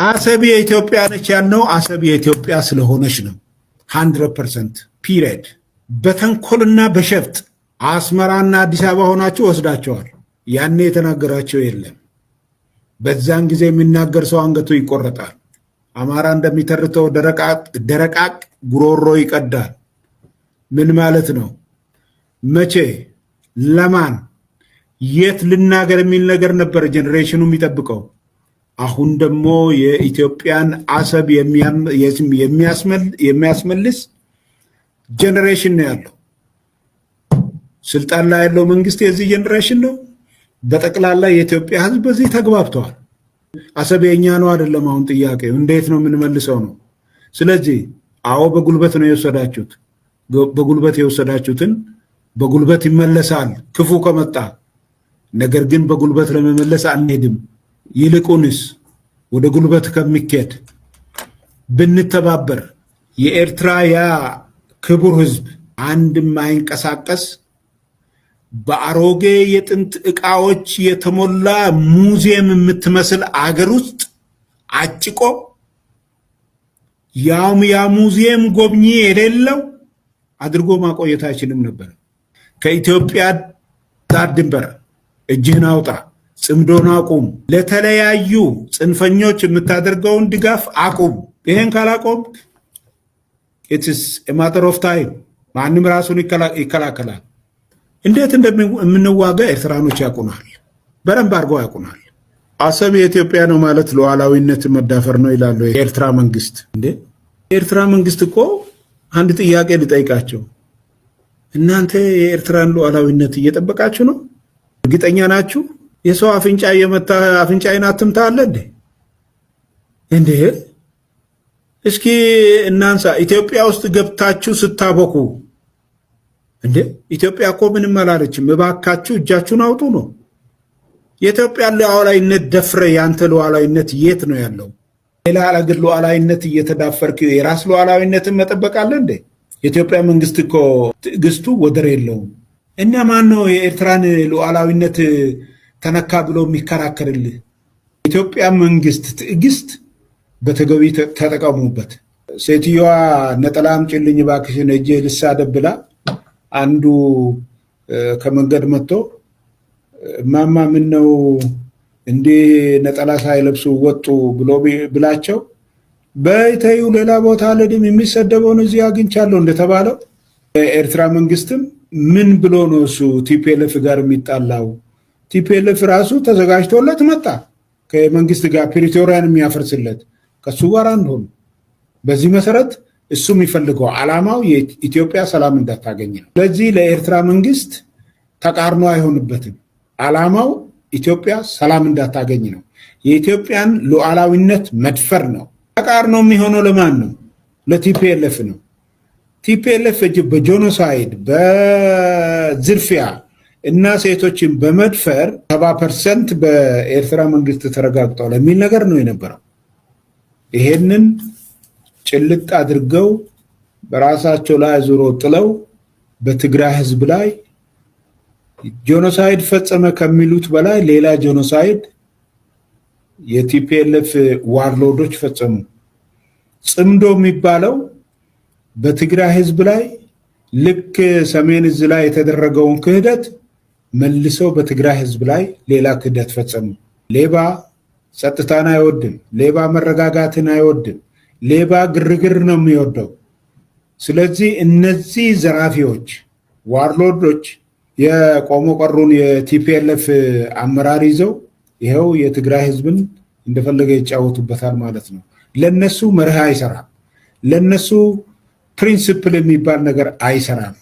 አሰብ የኢትዮጵያ ነች ያልነው አሰብ የኢትዮጵያ ስለሆነች ነው። 100% ፒሪየድ። በተንኮልና በሸፍጥ አስመራና አዲስ አበባ ሆናችሁ ወስዳቸዋል። ያኔ የተናገራቸው የለም። በዛን ጊዜ የሚናገር ሰው አንገቱ ይቆረጣል። አማራ እንደሚተርተው ደረቃቅ ጉሮሮ ይቀዳል። ምን ማለት ነው? መቼ፣ ለማን፣ የት ልናገር የሚል ነገር ነበር ጄኔሬሽኑ የሚጠብቀው። አሁን ደግሞ የኢትዮጵያን አሰብ የሚያስመልስ ጄኔሬሽን ነው ያለው። ስልጣን ላይ ያለው መንግስት የዚህ ጄኔሬሽን ነው። በጠቅላላ የኢትዮጵያ ሕዝብ በዚህ ተግባብተዋል። አሰብ የኛ ነው አይደለም። አሁን ጥያቄው እንዴት ነው የምንመልሰው ነው። ስለዚህ አዎ በጉልበት ነው የወሰዳችሁት። በጉልበት የወሰዳችሁትን በጉልበት ይመለሳል ክፉ ከመጣ። ነገር ግን በጉልበት ለመመለስ አንሄድም። ይልቁንስ ወደ ጉልበት ከሚኬድ ብንተባበር የኤርትራ ያ ክቡር ሕዝብ አንድም አይንቀሳቀስ በአሮጌ የጥንት ዕቃዎች የተሞላ ሙዚየም የምትመስል አገር ውስጥ አጭቆ ያውም ያ ሙዚየም ጎብኚ የሌለው አድርጎ ማቆየት አይችልም ነበር። ከኢትዮጵያ ዳር ድንበር እጅህን አውጣ፣ ጽምዶን አቁም፣ ለተለያዩ ጽንፈኞች የምታደርገውን ድጋፍ አቁም። ይሄን ካላቆም ኢትስ ኤ ማተር ኦፍ ታይም ማንም ራሱን ይከላከላል። እንዴት እንደምንዋጋ ኤርትራኖች ያውቁናል፣ በደንብ አድርገው ያውቁናል። አሰብ የኢትዮጵያ ነው ማለት ሉዓላዊነት መዳፈር ነው ይላሉ የኤርትራ መንግስት። እንዴ የኤርትራ መንግስት እኮ አንድ ጥያቄ ልጠይቃቸው፣ እናንተ የኤርትራን ሉዓላዊነት እየጠበቃችሁ ነው? እርግጠኛ ናችሁ? የሰው አፍንጫ የመታ አፍንጫዬን አትምታ አለ እንዴ? እንዴ እስኪ እናንሳ። ኢትዮጵያ ውስጥ ገብታችሁ ስታበኩ እንዴ ኢትዮጵያ እኮ ምንም አላለችም። እባካችሁ እጃችሁን አውጡ ነው። የኢትዮጵያ ሉዓላዊነት ደፍረ ያንተ ሉዓላዊነት የት ነው ያለው? ሌላ አገር ሉዓላዊነት እየተዳፈርክ የራስ ሉዓላዊነትን መጠበቅ አለ እንዴ? የኢትዮጵያ መንግስት እኮ ትዕግስቱ ወደር የለውም። እና ማን ነው የኤርትራን ሉዓላዊነት ተነካ ብሎ የሚከራከርልህ? የኢትዮጵያ መንግስት ትዕግስት በተገቢ ተጠቀሙበት። ሴትዮዋ ነጠላ አምጪልኝ እባክሽን እጄ ልሳደብ ብላ አንዱ ከመንገድ መጥቶ ማማ ምን ነው እንዲህ ነጠላ ሳይለብሱ ወጡ ብሎ ብላቸው በይተዩ ሌላ ቦታ አልሄድም የሚሰደበውን እዚህ አግኝቻለሁ እንደተባለው የኤርትራ መንግስትም ምን ብሎ ነው እሱ ቲፒኤልኤፍ ጋር የሚጣላው? ቲፒኤልኤፍ ራሱ ተዘጋጅቶለት መጣ ከመንግስት ጋር ፕሪቶሪያን የሚያፈርስለት ከሱ ጋር አንሆኑ። በዚህ መሰረት እሱ የሚፈልገው ዓላማው የኢትዮጵያ ሰላም እንዳታገኝ ነው። ስለዚህ ለኤርትራ መንግስት ተቃርኖ አይሆንበትም። ዓላማው ኢትዮጵያ ሰላም እንዳታገኝ ነው። የኢትዮጵያን ሉዓላዊነት መድፈር ነው። ተቃርኖ የሚሆነው ለማን ነው? ለቲፒኤልኤፍ ነው። ቲፒኤልኤፍ በጄኖሳይድ በዝርፊያ እና ሴቶችን በመድፈር 70% በኤርትራ መንግስት ተረጋግጧል የሚል ነገር ነው የነበረው። ይሄንን ጭልጥ አድርገው በራሳቸው ላይ ዙሮ ጥለው በትግራይ ህዝብ ላይ ጄኖሳይድ ፈጸመ ከሚሉት በላይ ሌላ ጄኖሳይድ የቲፒኤልኤፍ ዋርሎዶች ፈጸሙ። ጽምዶ የሚባለው በትግራይ ህዝብ ላይ ልክ ሰሜን እዝ ላይ የተደረገውን ክህደት መልሰው በትግራይ ህዝብ ላይ ሌላ ክህደት ፈጸሙ። ሌባ ጸጥታን አይወድም። ሌባ መረጋጋትን አይወድም። ሌባ ግርግር ነው የሚወደው። ስለዚህ እነዚህ ዘራፊዎች ዋርሎዶች የቆሞ ቀሩን የቲፒኤልኤፍ አመራር ይዘው ይኸው የትግራይ ህዝብን እንደፈለገ ይጫወቱበታል ማለት ነው። ለነሱ መርህ አይሰራም። ለነሱ ፕሪንሲፕል የሚባል ነገር አይሰራም።